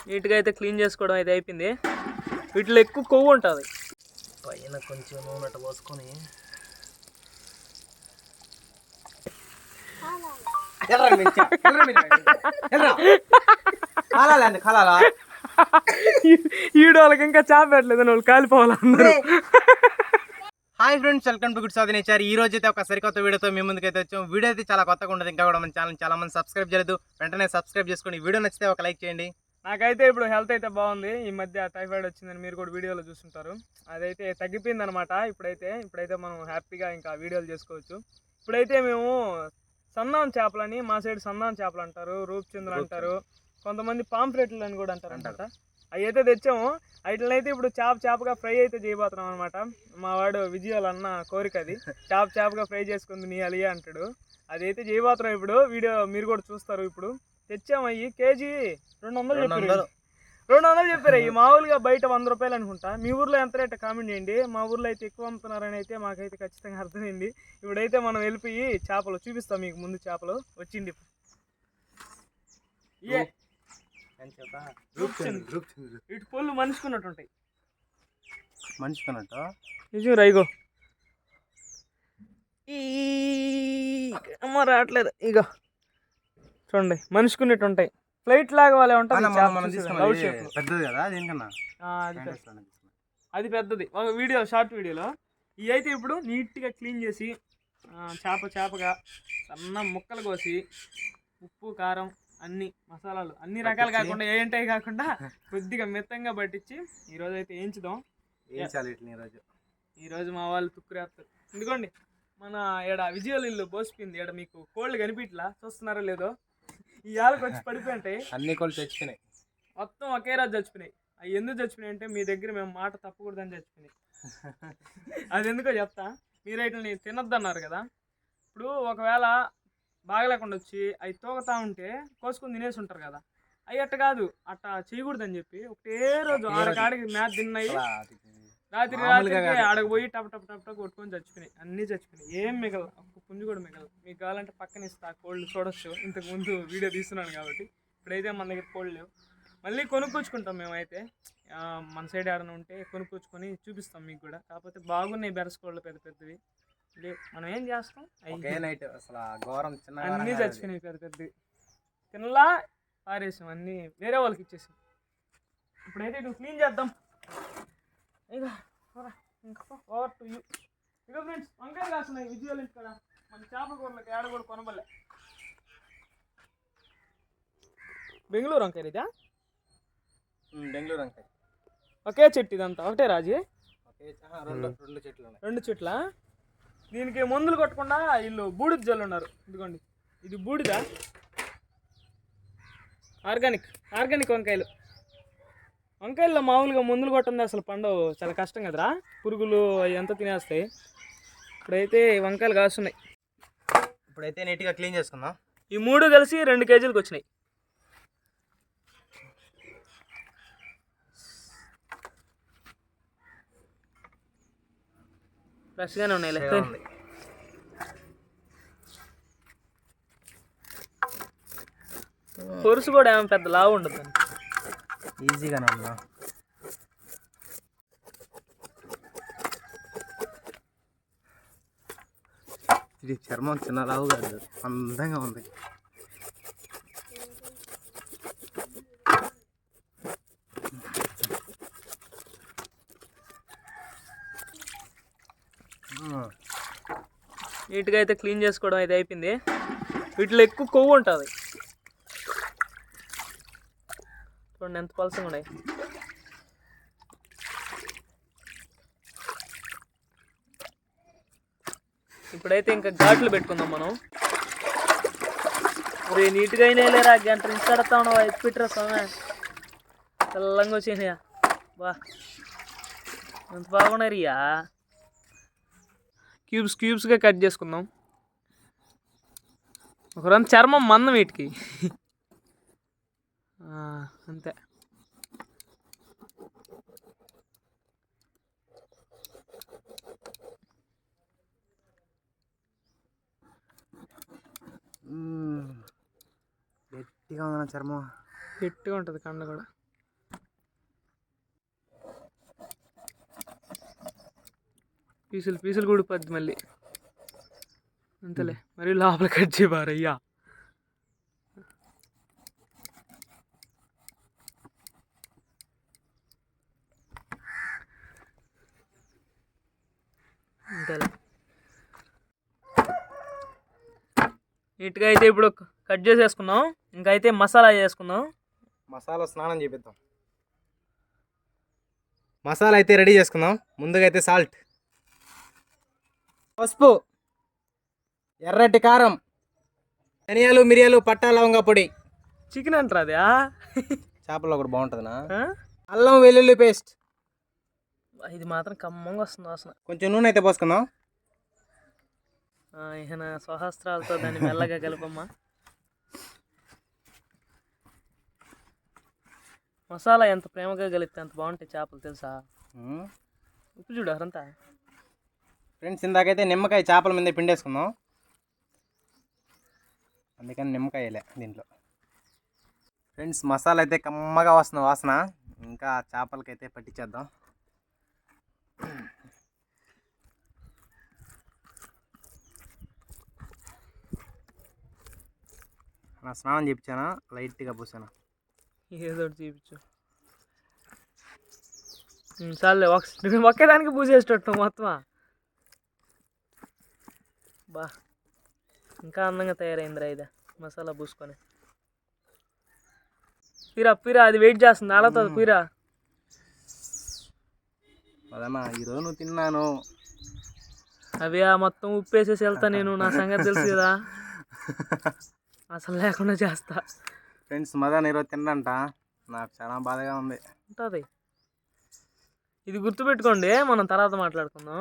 నీట్గా అయితే క్లీన్ చేసుకోవడం అయితే అయిపోయింది. వీటిలో ఎక్కువ కొవ్వు ఉంటుంది. పైన కొంచెం నూనె పోసుకొని ఈడు వాళ్ళకి ఇంకా చేప పెట్టలేదు, వాళ్ళు కాలిపోవాలన్నారు. Hi friends, welcome to good Sadhana nature. ఈ రోజు అయితే ఒక సరికొత్త వీడియోతో మీ ముందుకైతే వచ్చాం. వీడియో అయితే చాలా కొత్తగా ఉంటుంది. ఇంకా కూడా మన ఛానల్ చాలా మంది సబ్స్క్రైబ్ చేయలేదు, వెంటనే సబ్స్క్రైబ్ చేసుకోండి. వీడియో నచ్చితే ఒక లైక్ చేయండి. నాకైతే ఇప్పుడు హెల్త్ అయితే బాగుంది. ఈ మధ్య టైఫాయిడ్ వచ్చిందని మీరు కూడా వీడియోలో చూస్తుంటారు. అదైతే తగ్గిపోయింది అనమాట. ఇప్పుడైతే మనం హ్యాపీగా ఇంకా వీడియోలు చేసుకోవచ్చు. ఇప్పుడైతే మేము సన్నాం చేపలని, మా సైడ్ సన్నాం చేపలు అంటారు, రూప్చంద్ర అంటారు, కొంతమంది పాంప్లెట్లు అని కూడా అంటారు అనమాట. అవి అయితే తెచ్చాము. వాటినైతే ఇప్పుడు చేపగా ఫ్రై అయితే చేయబోతున్నాం అనమాట. మా వాడు విజయాలు అన్న కోరిక అది, చేపగా ఫ్రై చేసుకుంది నీ అలియా అంటాడు. అదైతే చేయబోతున్నాం ఇప్పుడు. వీడియో మీరు కూడా చూస్తారు. ఇప్పుడు తెచ్చాము. అవి కేజీ 200 చెప్పారు. ఈ మామూలుగా బయట 100 రూపాయలు అనుకుంటా. మీ ఊర్లో ఎంత రేట్ కామెంట్ చేయండి. మా ఊర్లో అయితే ఎక్కువ అమ్ముతున్నారని అయితే మాకైతే ఖచ్చితంగా అర్థమైంది. ఇప్పుడైతే మనం వెళ్ళిపోయి చేపలు చూపిస్తాం మీకు. ముందు చేపలు వచ్చింది. ఇటు పొల్లు మనిషికున్నట్టు ఉంటాయి. మనిషికున్నట్టు నిజం రైగో. అమ్మ రావట్లేదు. ఇగో చూడండి, మనిషికున్నట్టు ఉంటాయి. ఫ్లైట్ లాగా వాళ్ళే ఉంటాయి. అది పెద్దది. ఒక వీడియో, షార్ట్ వీడియోలో. ఇవి అయితే ఇప్పుడు నీట్గా క్లీన్ చేసి చేపగా సన్న ముక్కలు కోసి ఉప్పు కారం అన్ని మసాలాలు అన్ని రకాలు కాకుండా ఏంటాయి కాకుండా కొద్దిగా మెత్తంగా పట్టించి ఈరోజు అయితే వేయించుదాం. ఈరోజు మా వాళ్ళు తుక్కురేస్తారు. ఎందుకోండి, మన ఈడ విజయాలు ఇల్లు బోసిపోయింది. ఈడ మీకు కోళ్ళు కనిపించలా, చూస్తున్నారో లేదో. ఈ ఆళ్ళకి వచ్చి పడిపోయింటాయి. అన్ని కోళ్ళు చచ్చిపోయినాయి. మొత్తం ఒకే రోజు చచ్చిపోయినాయి. అవి ఎందుకు చచ్చిపోయినాయి అంటే మీ దగ్గర మేము మాట తప్పకూడదని చచ్చిపోయినాయి. అది ఎందుకో చెప్తా. మీరు వీటిని తినొద్దన్నారు కదా. ఇప్పుడు ఒకవేళ బాగలేకుండా వచ్చి అవి తోగుతా ఉంటే కోసుకొని తినేసి ఉంటారు కదా. అవి అట్ట కాదు, అట్ట చేయకూడదని చెప్పి ఒకటే రోజు ఆడకాడికి మ్యాచ్ తిన్నాయి. రాత్రి ఆడకు పోయి టప్ కొట్టుకొని చచ్చిపోయినాయి. అన్నీ చచ్చిపోయినాయి. ఏం మిగల, ఒక్క పుంజు కూడా మిగల. మీకు కావాలంటే పక్కన ఇస్తా, కోళ్ళు చూడొచ్చు. ఇంతకు ముందు వీడియో తీస్తున్నాను కాబట్టి. ఇప్పుడైతే మన దగ్గర కోళ్ళు లేవు. మళ్ళీ కొనుక్కొచ్చుకుంటాం మేమైతే. మన సైడ్ ఆడన ఉంటే కొనుక్కొచ్చుకొని చూపిస్తాం మీకు కూడా. కాకపోతే బాగున్నాయి బెరసుకోళ్ళు, పెద్దవి లేవు. మనం ఏం చేస్తాం, అన్నీ చచ్చిపోయినాయి పెద్దవి. తినలా పారేసాం, అన్నీ వేరే వాళ్ళకి ఇచ్చేసాం. ఇప్పుడైతే ఇటు క్లీన్ చేద్దాం. Over to you. ఇక ఫ్రెండ్స్, వంకాయలు కాస్తున్నాయి విజయాలు ఇక్కడ. మన చేపల కూరలకి ఏడ కూడా కొనబలే. బెంగళూరు వంకాయ ఇదా? బెంగళూరు వంకాయ. ఒకే చెట్టు ఇదంతా ఒకటే రాజీ? రెండు చెట్ల. దీనికి మందులు కొట్టకుండా వీళ్ళు బూడిద జల్లున్నారు. ఇదిగోండి, ఇది బూడిద. ఆర్గానిక్ వంకాయల్లో మామూలుగా మందులు కొట్టండి అసలు పండవు. చాలా కష్టం కదరా, పురుగులు ఎంత తినేస్తాయి. ఇప్పుడైతే వంకాయలు కాస్తున్నాయి. ఇప్పుడైతే నీట్గా క్లీన్ చేసుకుందాం. ఈ 3 కలిసి 2 కేజీలకు వచ్చినాయి. ఫ్రెష్గానే ఉన్నాయి. పొరుసు కూడా ఏమో పెద్ద లావు ఉండదు, ఈజీగానే ఉన్నా. ఇది చర్మం చిన్న లావు కాదు, అందంగా ఉంది. నీట్గా అయితే క్లీన్ చేసుకోవడం అయితే అయిపోయింది. వీటిలో ఎక్కువ కొవ్వు ఉంటుంది. చూడండి ఎంత పలసంగా ఉన్నాయి. ఇప్పుడైతే ఇంకా ఘాట్లు పెట్టుకుందాం మనం. మరి నీట్గా అయినా లేరా, గంట నుంచి కడతా ఉన్నావా? ఎత్తి పెట్టరా స్వామి, తెల్లంగా వచ్చేసినాయా. బా ఎంత బాగున్నాయి రియా. క్యూబ్స్గా కట్ చేసుకుందాం. ఒకరంత చర్మం మందం వీటికి, అంతే. గట్టిగా ఉందా చర్మం. గట్టిగా ఉంటుంది కండ కూడా. పీసులు కూడా పద్ది మళ్ళీ అంతలే. మరి లోపల కట్ చేయబారయ్యా. అంతేలే. నీట్గా అయితే ఇప్పుడు కట్ చేసేసుకున్నాం. ఇంకా అయితే మసాలా చేసుకుందాం. మసాలా స్నానం చేపిద్దాం. మసాలా అయితే రెడీ చేసుకుందాం. ముందుగా అయితే సాల్ట్, పసుపు, ఎర్రటి కారం, ధనియాలు, మిరియాలు, పట్టా, లవంగా పొడి. చికెన్ అంటారా అదే? చేపల్లో కూడా బాగుంటుందినా. అల్లం వెల్లుల్లి పేస్ట్. ఇది మాత్రం కమ్మంగా వస్తుంది వాసన. కొంచెం నూనె అయితే పోసుకుందాం. ఇక నా స్వహస్త్రాలతో దాన్ని మెల్లగా కలపమ్మా. మసాలా ఎంత ప్రేమగా కలిపితే అంత బాగుంటాయి చేపలు తెలుసా. ఉప్పు చూడు అరంతా. ఫ్రెండ్స్ ఇందాకైతే నిమ్మకాయ చేపల మీద పిండేసుకుందాం, అందుకని నిమ్మకాయ వేయలే దీంట్లో. ఫ్రెండ్స్ మసాలా అయితే కమ్మగా వస్తుంది వాసన. ఇంకా చేపలకైతే పట్టించేద్దాం. నా స్నానం చేయించానా, లైట్గా పూసాను. ఏదో చూపించు. చాలే, ఒకేదానికి పూసేటట్టు మొత్తమా. బా ఇంకా అందంగా తయారైందిరా ఇది మసాలా పూసుకొని. పీరా అది వెయిట్ చేస్తుంది, ఆడుతుంది పీరా. అదన్నా ఈరోజు నువ్వు తిన్నాను. అవి మొత్తం ఉప్పు వేసేసి వెళ్తా నేను, నా సంగతి తెలుసు కదా. అసలు లేకుండా చేస్తా. ఫ్రెండ్స్ మదన్ ఈరోజు తిన్నంట, నాకు చాలా బాధగా ఉంది. ఉంటుంది, ఇది గుర్తుపెట్టుకోండి, మనం తర్వాత మాట్లాడుకుందాం.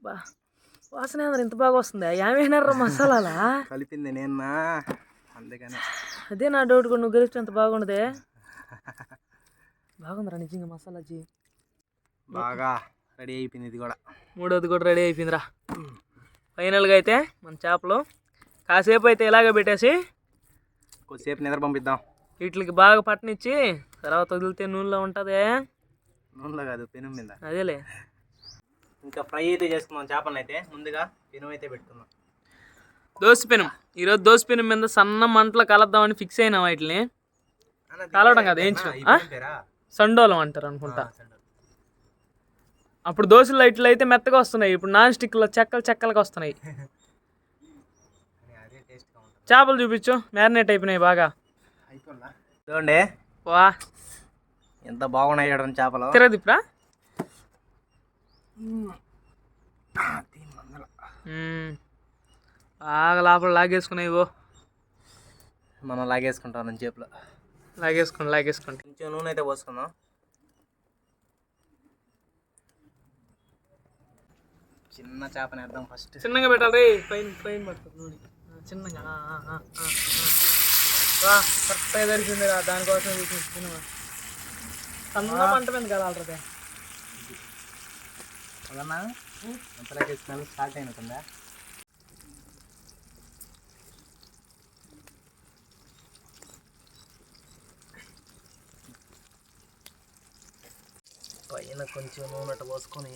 బా వాసన ఇంత బాగా వస్తుంది. ఏమైనారా మసాలాలా కలిపింది నేనా, అందుకని. అదే నా డౌట్ కూడా, నువ్వు గెలిస్తే అంత బాగుండదే. బాగుందిరా నిజంగా మసాలా జీ. బాగా రెడీ అయిపోయింది. ఇది కూడా మూడోది కూడా రెడీ అయిపోయిందిరా. ఫైనల్గా అయితే మన చేపలు కాసేపు అయితే ఇలాగే పెట్టేసి కొద్దిసేపు నిద్ర పంపిద్దాం. వీటికి బాగా పట్టనిచ్చి తర్వాత వదిలితే నూనెలో ఉంటుంది. నూనెలో కాదు, పెనం మీద. అదేలే. ఇంకా ఫ్రై అయితే చేసుకుందాం చేపలను. అయితే ముందుగా పెనం అయితే పెట్టుకుందాం. దోశ ఈరోజు దోశ పెనం మీద సన్న మంటలో కలద్దామని ఫిక్స్ అయినా. వాటిని కలవడం కదా, వేయించడం. సండోలం అంటారు అనుకుంటా. అప్పుడు దోశలు లైట్లు అయితే మెత్తగా వస్తున్నాయి, ఇప్పుడు నాన్ స్టిక్లో చెక్కలుగా వస్తున్నాయి. చేపలు చూపించు, మ్యారినేట్ అయిపోయినాయి బాగా. చూడండి వా ఎంత బాగున్నాయి చూడండి చేపలు. తిరగదిప్పురా. బాగా లోపల లాగేసుకున్నాయి. మనం లాగేసుకుంటాం చేపలు. లాగేసుకోండి. కొంచెం నూనె అయితే పోసుకుందాం. చిన్న చేపని వేద్దాం ఫస్ట్. చిన్నగా పెట్టాలి, పైన పడుతుంది నూనె చిన్నగా. కరెక్ట్గా దొరికిందిరా, దానికోసం సినిమా సన్న మంట మీద కలాలరా. అదన్నా అంతలాగే స్మెల్ స్టార్ట్ అయినట్టుందా. పైన కొంచెం నూనె పోసుకొని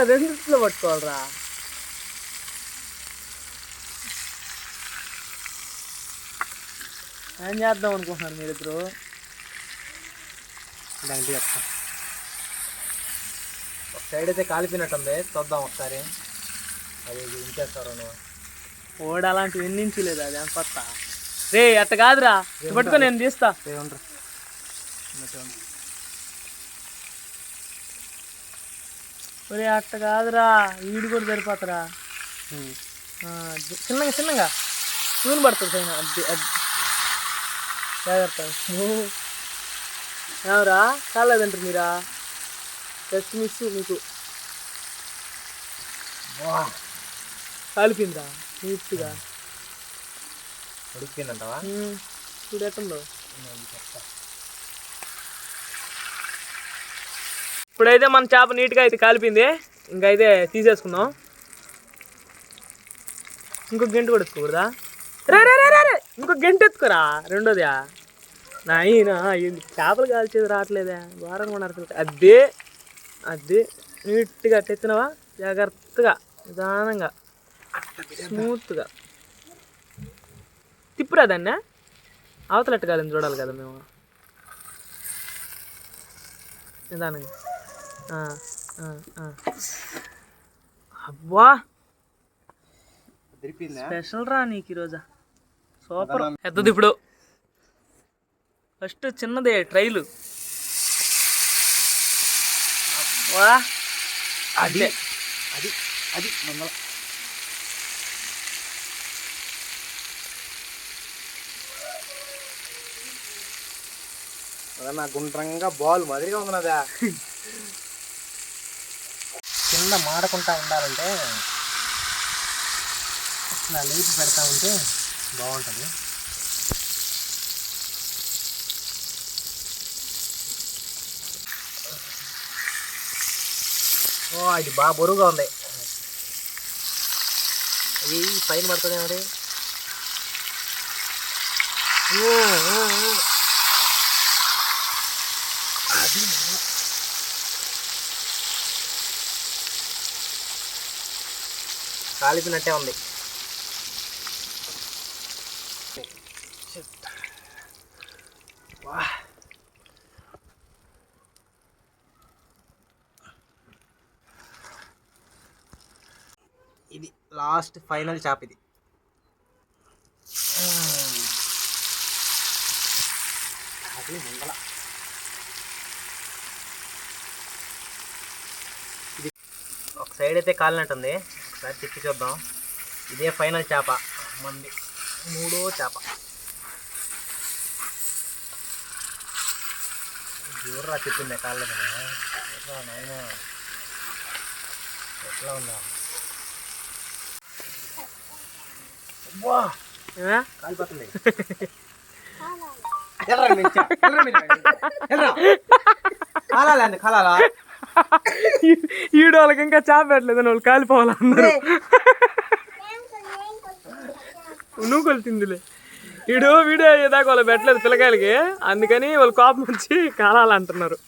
రెండిట్లో పట్టుకోవాలరా. ఏం చేద్దాం అనుకుంటున్నారు మీరిద్దరు? దానికి చెప్తా. ఒక సైడ్ అయితే కాలిపోయినట్టుంది, చూద్దాం ఒకసారి. అది ఇంకేస్తారు ఓడ అలాంటివి ఎన్నించలేదు, అది అని కొత్త. రే అట్ట కాదురా, పట్టుకో నేను తీస్తా. ఒరే అట్ట కాదురా, వీడు కూడా సరిపోతారా. చిన్నగా నూనె పడుతుంది పైన. అది జాగ్రత్త. ఏమరా కాలేదంటారు మీరా? జస్ట్ మిస్ మీకు. కాలిపోయిందా నీట్గా? ఉడికిపోయిందంటావా? చూడు ఎట్టుందో. ఇప్పుడైతే మన చేప నీట్గా అయితే కాలిపోయింది, ఇంకా అయితే తీసేసుకుందాం. ఇంకొక గంట కూడా ఎత్తుకోకూడదా? రే రే రే రే రే, ఇంకొక గంట ఎత్తుకోరా రెండోది. నాయన చేపలు కాల్చేది రావట్లేదా? వారం కూడా అదే అదే నీట్గా ఎత్తినవా, జాగ్రత్తగా నిదానంగా స్మూత్గా తిప్పురా దాన్ని. అవతలట్టు కాదని చూడాలి కదా మేము. నిదానంగా. అబ్బా స్పెషల్ రా నీకు ఈరోజు. సూపర్. పెద్దది ఇప్పుడు ఫస్ట్ చిన్నదే ట్రైలు. అబ్బా అది అది అది మంగళ. నా గుండ్రంగా బాల్ మాదిరిగా ఉన్నదా. కింద మాడకుండా ఉండాలంటే ఇట్లా లేపి పెడతా ఉంటే బాగుంటుంది. ఓ ఇది బాగా బరువుగా ఉంది. అది పైన పడుతుంది మరి. అది కాలిపినట్టే ఉంది. ఇది లాస్ట్ ఫైనల్ చాప్ ఇది. అది ముందల ఇది ఒక సైడ్ అయితే కాలినట్టుంది, ఒకసారి తిప్పి చూద్దాం. ఇదే ఫైనల్ చేప మంది, మూడో చేప. జోర్రా చెప్పింది కాలేదు నాయన. ఎట్లా ఉందా? కాలిపోతుంది. కాలాలా ఈడు వాళ్ళకి ఇంకా చేప పెట్టలేదు, వాళ్ళు కాలిపోవాలన్నారు. నువ్వు కొలిసిందిలే. ఈడు వీడియో అయ్యేదాకా వాళ్ళు పెట్టలేదు పిల్లకాయలకి, అందుకని వాళ్ళు కోపం వచ్చి కాలాలంటున్నారు.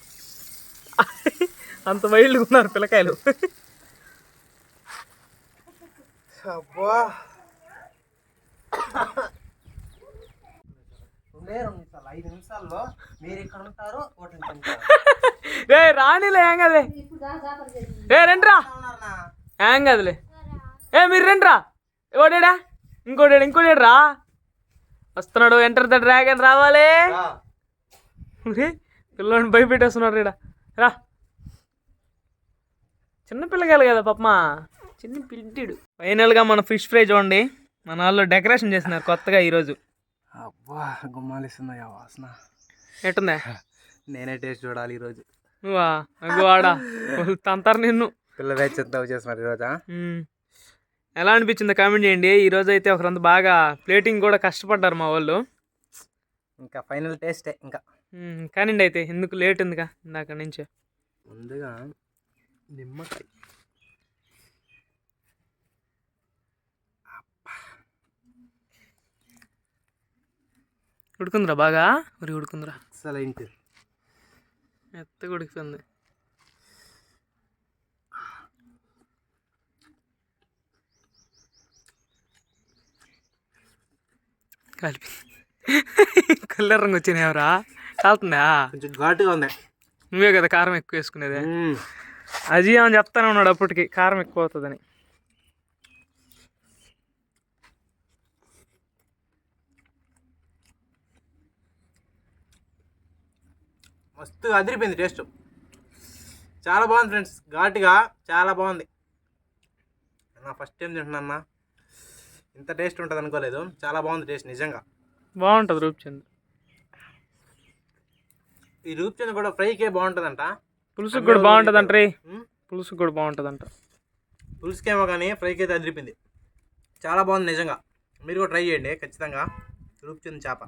అంత వైల్డ్గా ఉన్నారు పిల్లకాయలు. అబ్బా 5 నిమిషాల్లో మీరు ఇక్కడ ఉంటారు. రే రానిలే, ఏం కదలే. రే రండిరా, ఏం కదలే. మీరు రండిరా. ఓడేడా ఇంకోటి రా వస్తున్నాడు. ఎంటర్ ద డ్రాగన్ రావాలి. పిల్లోని భయపెట్టేస్తున్నాడు రీడా. రా, చిన్న పిల్లగాలి కదా పాపమా, చిన్న పిల్లిడు. ఫైనల్గా మన ఫిష్ ఫ్రై చూడండి, మన వాళ్ళు డెకరేషన్ చేసినారు కొత్తగా ఈరోజు. అబ్బా గుమ్మాలిస్తున్నాయా వాసన. ఎట్టుందా? నేనే టేస్ట్ చూడాలి ఈరోజు. నువ్వా? వాడా తంతారు నిన్ను. పిల్లలే చెత్త చేస్తున్నారు ఈరోజు. ఎలా అనిపించిందో కామెంట్ చేయండి. ఈరోజు అయితే ఒకరంత బాగా ప్లేటింగ్ కూడా కష్టపడ్డారు మా వాళ్ళు. ఇంకా ఫైనల్ టేస్టే ఇంకా. కానివ్వండి అయితే, ఎందుకు లేట్ ఉందిగా ఇందాక నుంచి. ముందుగా నిమ్మకాయ. ఉడుకుందిరా బాగా, మరి ఉడుకుందిరా అసలు ఏంటి మెత్తగా ఉడికిపోయింది. కలిపి కలర్ రంగు వచ్చినాయి. ఎవరా కాలుతుందా? కొంచెం ఘాటుగా ఉంది. నువ్వే కదా కారం ఎక్కువ వేసుకునేది. అజీ అని చెప్తానే ఉన్నాడు అప్పటికి కారం ఎక్కువ అవుతుందని. మస్తు అదిరిపోయింది టేస్ట్. చాలా బాగుంది ఫ్రెండ్స్, ఘాటుగా చాలా బాగుంది. నా ఫస్ట్ టైం తింటున్నా, ఇంత టేస్ట్ ఉంటుంది అనుకోలేదు. చాలా బాగుంది టేస్ట్, నిజంగా బాగుంటుంది. రూప్చంద్ ఈ రూప్చంద్ కూడా ఫ్రైకే బాగుంటుందంట, పులుసుకు కూడా బాగుంటుందంట. పులుసుకు కూడా బాగుంటుందంట. పులుసుకేమో కానీ ఫ్రైకి అయితే అదిరిపోయింది. చాలా బాగుంది నిజంగా. మీరు కూడా ట్రై చేయండి ఖచ్చితంగా రూప్చంద్ చేప.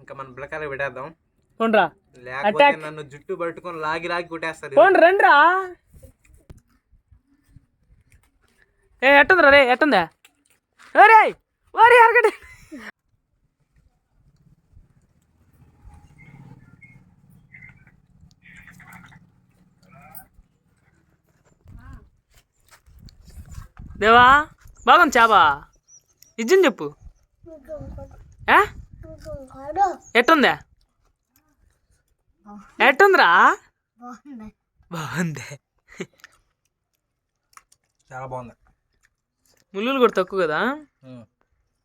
ఇంకా మన పిల్లకాయలు పెట్టేద్దాం, పోండ్రా లేకపోతే నన్ను జుట్టు పట్టుకొని లాగి లాగి కొట్టేస్తారు. పోండి రండిరా. ఎట్టుందిరా రే, ఎట్టుందా రే వారి అరగండి. దేవా బాగుంది చేప, ఇజ్జని చెప్పు. ఎట్టుందా, ఎట్టుందిరా? బాగుంది. చాలా బాగుంది. ముళ్ళులు కూడా తక్కువ కదా,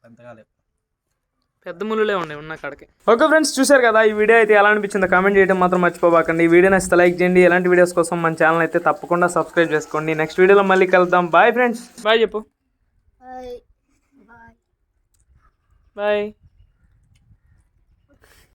పెద్దగా లేవు, పెద్ద ముళ్ళులే ఉన్నాయి ఉన్న కాడికి. ఓకే ఫ్రెండ్స్, చూశారు కదా ఈ వీడియో అయితే ఎలా అనిపించిందో కామెంట్ చేయడం మాత్రం మర్చిపోబాకండి. ఈ వీడియో నచ్చితే లైక్ చేయండి. ఎలాంటి వీడియోస్ కోసం మన ఛానల్ అయితే తప్పకుండా సబ్స్క్రైబ్ చేసుకోండి. నెక్స్ట్ వీడియోలో మళ్ళీ కలుద్దాం. బాయ్ ఫ్రెండ్స్, బాయ్ చెప్పు. బాయ్.